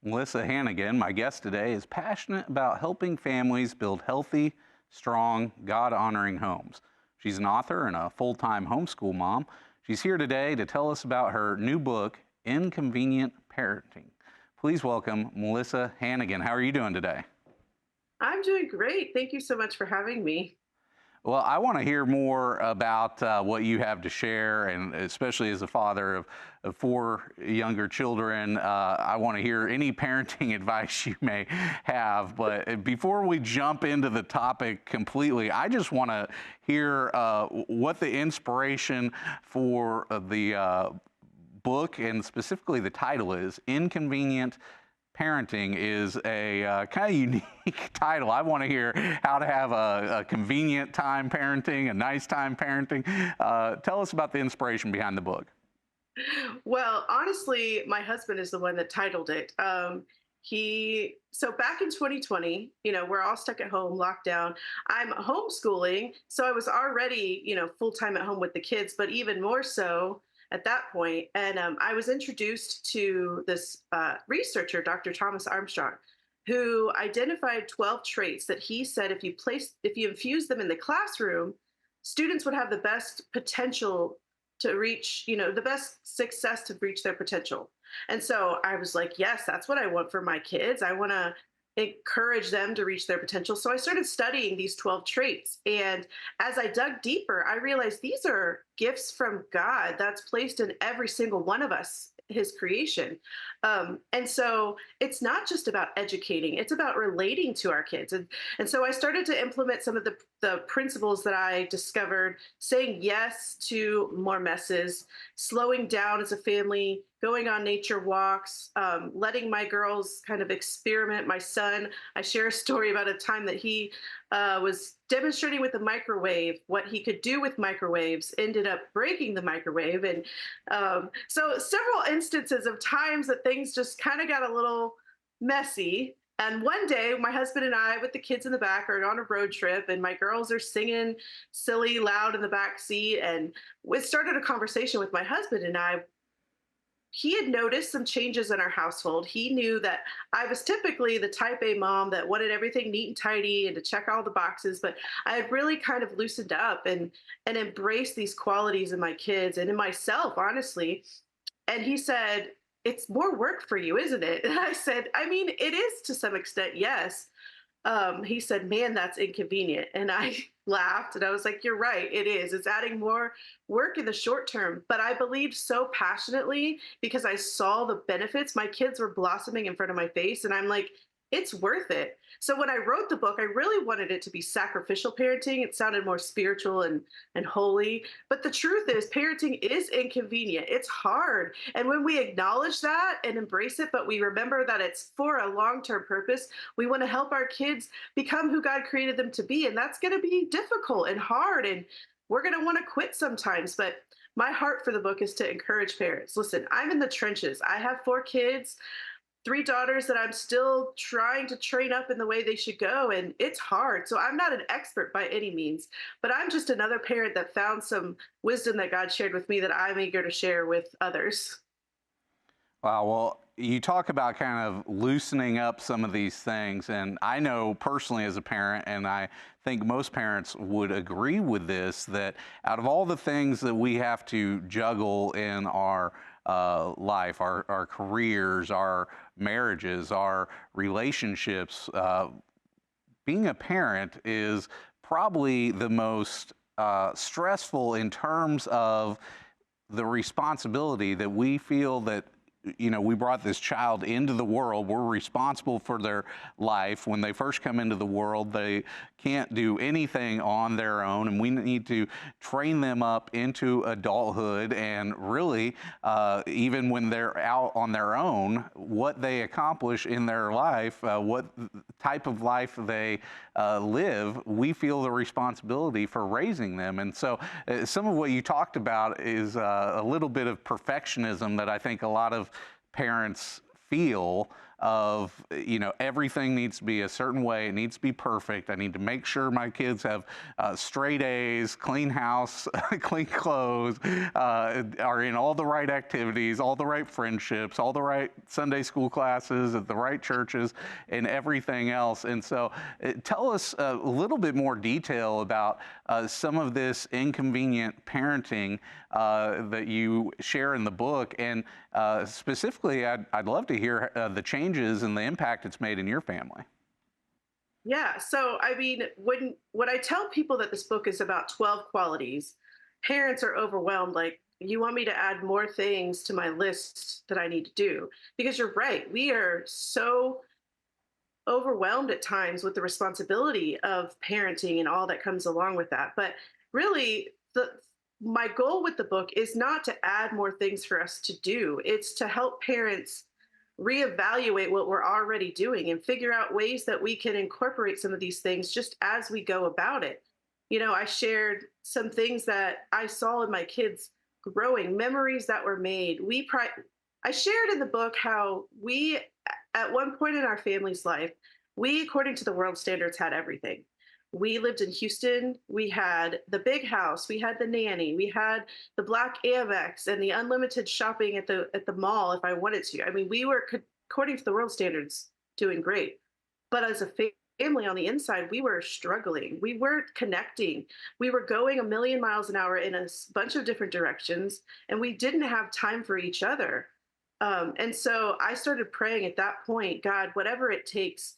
Melissa Hannigan, my guest today, is passionate about helping families build healthy, strong, God-honoring homes. She's an author and a full-time homeschool mom. She's here today to tell us about her new book, Inconvenient Parenting. Please welcome Melissa Hannigan. How are you doing today? I'm doing great. Thank you so much for having me. Well, I want to hear more about what you have to share, and especially as a father of four younger children, I want to hear any parenting advice you may have. But before we jump into the topic completely, I just want to hear what the inspiration for the book and specifically the title is. Inconvenient Parenting is a kind of unique title. I want to hear how to have a convenient time parenting, a nice time parenting. Tell us about the inspiration behind the book. Well, honestly, my husband is the one that titled it. So back in 2020, we're all stuck at home, locked down. I'm homeschooling, so I was already, full time at home with the kids, but even more so at that point. And I was introduced to this researcher, Dr. Thomas Armstrong, who identified 12 traits that he said if you infuse them in the classroom, students would have the best potential to reach, the best success to reach their potential. And so I was like, yes, that's what I want for my kids. I want to encourage them to reach their potential. So I started studying these 12 traits. And as I dug deeper, I realized these are gifts from God that's placed in every single one of us, his creation. And so it's not just about educating, it's about relating to our kids. And so I started to implement some of the principles that I discovered, saying yes to more messes, slowing down as a family, going on nature walks, letting my girls kind of experiment. My son, I share a story about a time that he was demonstrating with the microwave what he could do with microwaves, ended up breaking the microwave. And so several instances of times that things just kind of got a little messy. And one day, my husband and I, with the kids in the back, are on a road trip, and my girls are singing silly loud in the back seat. And it started a conversation with my husband and I. He had noticed some changes in our household. He knew that I was typically the type A mom that wanted everything neat and tidy and to check all the boxes, but I had really kind of loosened up and embraced these qualities in my kids and in myself, honestly. And he said, "It's more work for you, isn't it?" And I said, "I mean, it is to some extent, yes." He said, "Man, that's inconvenient." And I laughed and I was like, "You're right. It is. It's adding more work in the short term." But I believed so passionately because I saw the benefits. My kids were blossoming in front of my face. And I'm like, it's worth it. So when I wrote the book, I really wanted it to be sacrificial parenting. It sounded more spiritual and holy. But the truth is, parenting is inconvenient. It's hard. And when we acknowledge that and embrace it, but we remember that it's for a long term purpose, we want to help our kids become who God created them to be. And that's going to be difficult and hard. And we're going to want to quit sometimes. But my heart for the book is to encourage parents. Listen, I'm in the trenches. I have four kids, three daughters that I'm still trying to train up in the way they should go. And it's hard. So I'm not an expert by any means, but I'm just another parent that found some wisdom that God shared with me that I'm eager to share with others. Wow, well, you talk about kind of loosening up some of these things, and I know personally as a parent, and I think most parents would agree with this, that out of all the things that we have to juggle in our life, our careers, our marriages, our relationships, being a parent is probably the most stressful in terms of the responsibility that we feel that we brought this child into the world. We're responsible for their life. When they first come into the world, they can't do anything on their own, and we need to train them up into adulthood. And really, even when they're out on their own, what they accomplish in their life, what type of life they live, we feel the responsibility for raising them. And so some of what you talked about is a little bit of perfectionism that I think a lot of parents feel of, everything needs to be a certain way. It needs to be perfect. I need to make sure my kids have straight A's, clean house, clean clothes, are in all the right activities, all the right friendships, all the right Sunday school classes at the right churches, and everything else. And so, tell us a little bit more detail about some of this inconvenient parenting that you share in the book. And specifically, I'd love to hear the changes and the impact it's made in your family. Yeah. So, I mean, when I tell people that this book is about 12 qualities, parents are overwhelmed. Like, you want me to add more things to my list that I need to do? Because you're right. We are so overwhelmed at times with the responsibility of parenting and all that comes along with that. But really, my goal with the book is not to add more things for us to do. It's to help parents reevaluate what we're already doing and figure out ways that we can incorporate some of these things just as we go about it. I shared some things that I saw in my kids growing, memories that were made. I shared in the book how we, at one point in our family's life, we, according to the world standards, had everything. We lived in Houston. We had the big house. We had the nanny. We had the black Amex and the unlimited shopping at the mall if I wanted to. I mean, we were, according to the world standards, doing great. But as a family on the inside, we were struggling. We weren't connecting. We were going a million miles an hour in a bunch of different directions, and we didn't have time for each other. And so I started praying at that point, God, whatever it takes,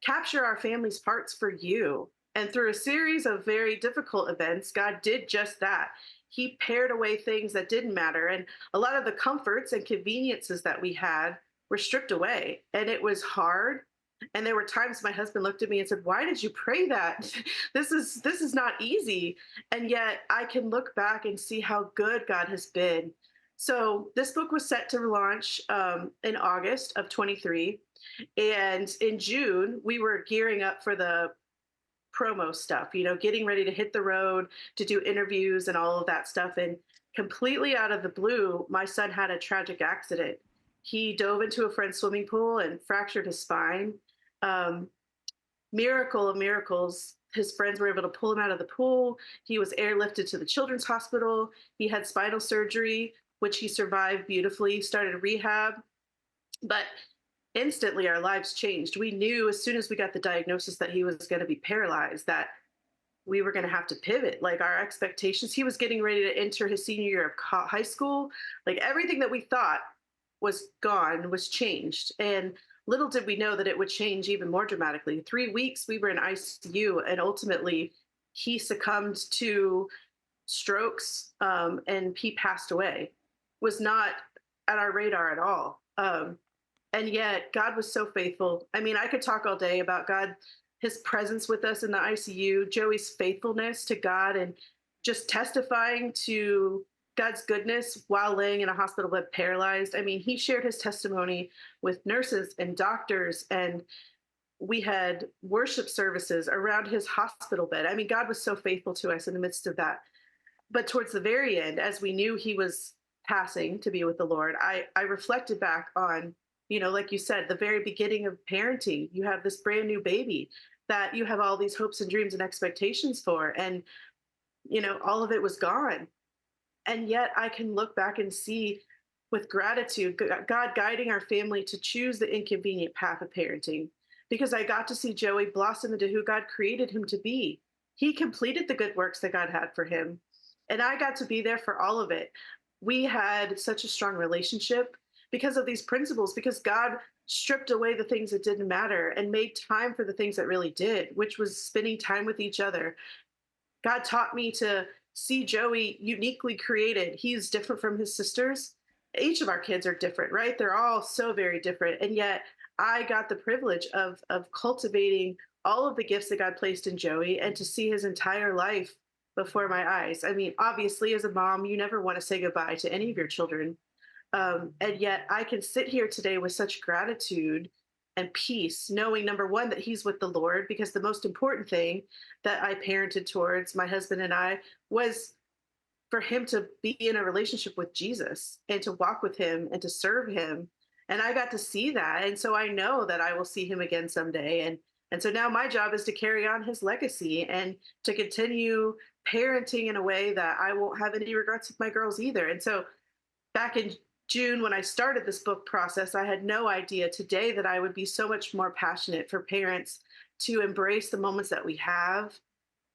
capture our family's hearts for you. And through a series of very difficult events, God did just that. He pared away things that didn't matter. And a lot of the comforts and conveniences that we had were stripped away. And it was hard. And there were times my husband looked at me and said, "Why did you pray that? This is not easy." And yet I can look back and see how good God has been. So this book was set to launch in August of 23. And in June, we were gearing up for the promo stuff, getting ready to hit the road to do interviews and all of that stuff. And completely out of the blue, my son had a tragic accident. He dove into a friend's swimming pool and fractured his spine. Um, Miracle of miracles, his friends were able to pull him out of the pool. He was airlifted to the children's hospital. He had spinal surgery, which he survived beautifully, started rehab. But instantly our lives changed. We knew as soon as we got the diagnosis that he was going to be paralyzed, that we were going to have to pivot. Like, our expectations, he was getting ready to enter his senior year of high school. Like, everything that we thought was gone was changed. And little did we know that it would change even more dramatically. 3 weeks we were in ICU, and ultimately he succumbed to strokes, and he passed away. Was not at our radar at all. And yet God was so faithful. I mean, I could talk all day about God, his presence with us in the ICU, Joey's faithfulness to God, and just testifying to God's goodness while laying in a hospital bed paralyzed. I mean, he shared his testimony with nurses and doctors, and we had worship services around his hospital bed. I mean, God was so faithful to us in the midst of that. But towards the very end, as we knew he was passing to be with the Lord, I reflected back on, like you said, the very beginning of parenting. You have this brand new baby that you have all these hopes and dreams and expectations for. And, all of it was gone. And yet I can look back and see with gratitude, God guiding our family to choose the inconvenient path of parenting, because I got to see Joey blossom into who God created him to be. He completed the good works that God had for him. And I got to be there for all of it. We had such a strong relationship because of these principles, because God stripped away the things that didn't matter and made time for the things that really did, which was spending time with each other. God taught me to see Joey uniquely created. He's different from his sisters. Each of our kids are different, right? They're all so very different. And yet I got the privilege of cultivating all of the gifts that God placed in Joey, and to see his entire life before my eyes. I mean, obviously, as a mom, you never want to say goodbye to any of your children. And yet I can sit here today with such gratitude and peace, knowing, number one, that he's with the Lord, because the most important thing that I parented towards, my husband and I, was for him to be in a relationship with Jesus and to walk with him and to serve him. And I got to see that. And so I know that I will see him again someday. And so now my job is to carry on his legacy and to continue parenting in a way that I won't have any regrets with my girls either. And so back in June, when I started this book process, I had no idea today that I would be so much more passionate for parents to embrace the moments that we have,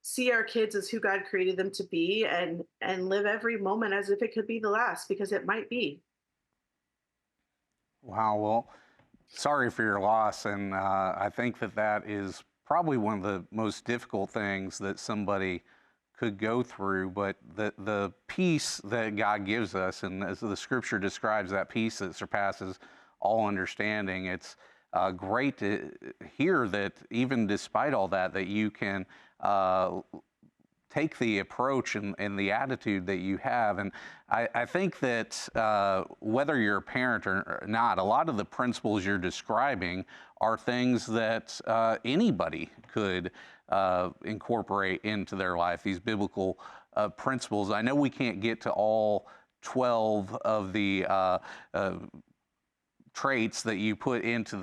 see our kids as who God created them to be, and live every moment as if it could be the last, because it might be. Wow. Well, sorry for your loss. And I think that that is probably one of the most difficult things that somebody could go through. But the peace that God gives us, and as the scripture describes that peace that surpasses all understanding, it's great to hear that even despite all that, that you can take the approach and the attitude that you have. And I think that whether you're a parent or not, a lot of the principles you're describing are things that anybody could incorporate into their life, these biblical principles. I know we can't get to all 12 of the traits that you put into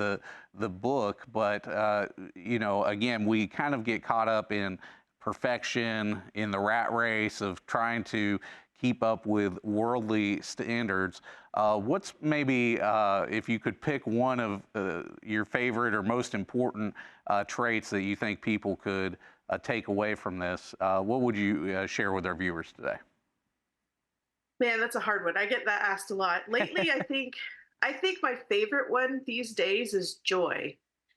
the book, but you know, again, we kind of get caught up in perfection, in the rat race of trying to keep up with worldly standards. What's maybe, if you could pick one of your favorite or most important traits that you think people could take away from this, what would you share with our viewers today? Man, that's a hard one. I get that asked a lot. Lately, I think my favorite one these days is joy.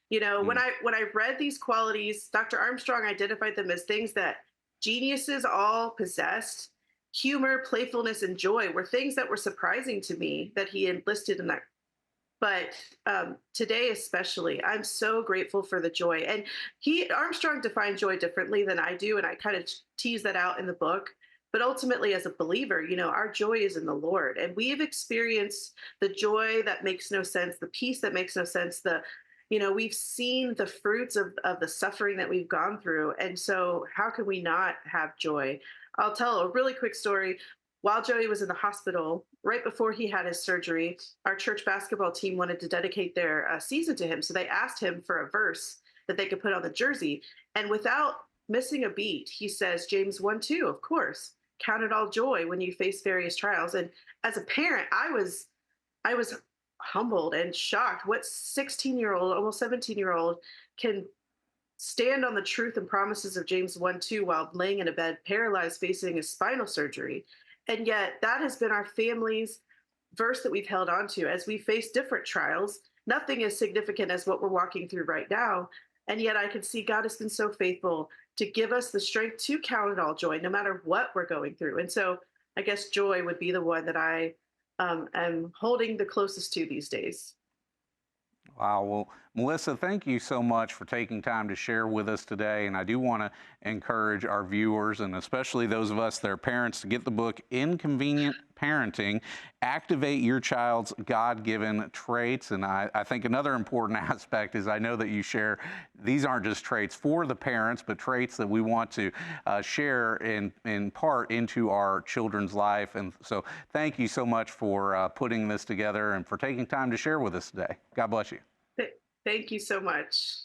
You know, when Mm. I read these qualities, Dr. Armstrong identified them as things that geniuses all possessed. Humor, playfulness, and joy were things that were surprising to me that he enlisted in that. But today, especially, I'm so grateful for the joy. And he Armstrong defined joy differently than I do, and I kind of tease that out in the book. But ultimately, as a believer, you know, our joy is in the Lord, and we've experienced the joy that makes no sense, the peace that makes no sense, we've seen the fruits of the suffering that we've gone through. And so, how can we not have joy? I'll tell a really quick story. While Joey was in the hospital, right before he had his surgery, our church basketball team wanted to dedicate their season to him. So they asked him for a verse that they could put on the jersey. And without missing a beat, he says, James 1 2, of course, count it all joy when you face various trials. And as a parent, I was humbled and shocked. What 16-year-old, almost 17-year-old can stand on the truth and promises of James 1 2 while laying in a bed, paralyzed, facing a spinal surgery? And yet, that has been our family's verse that we've held on to as we face different trials. Nothing as significant as what we're walking through right now. And yet, I can see God has been so faithful to give us the strength to count it all joy, no matter what we're going through. And so, I guess joy would be the one that I am holding the closest to these days. Wow. Well, Melissa, thank you so much for taking time to share with us today. And I do want to encourage our viewers, and especially those of us that are parents, to get the book Inconvenient Parenting, Activate Your Child's God-Given Traits. And I think another important aspect is I know that you share these aren't just traits for the parents, but traits that we want to share in part into our children's life. And so thank you so much for putting this together and for taking time to share with us today. God bless you. Thank you so much.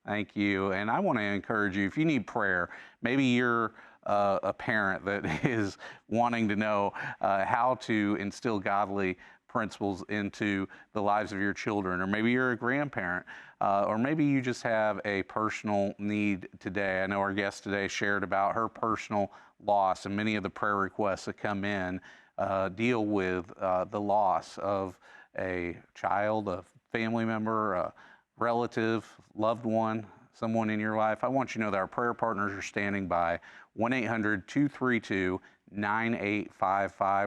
Thank you. And I want to encourage you, if you need prayer, maybe you're a parent that is wanting to know how to instill godly principles into the lives of your children, or maybe you're a grandparent, or maybe you just have a personal need today. I know our guest today shared about her personal loss, and many of the prayer requests that come in deal with the loss of a child, a family member, a relative, loved one, someone in your life. I want you to know that our prayer partners are standing by. 1-800-232-9855.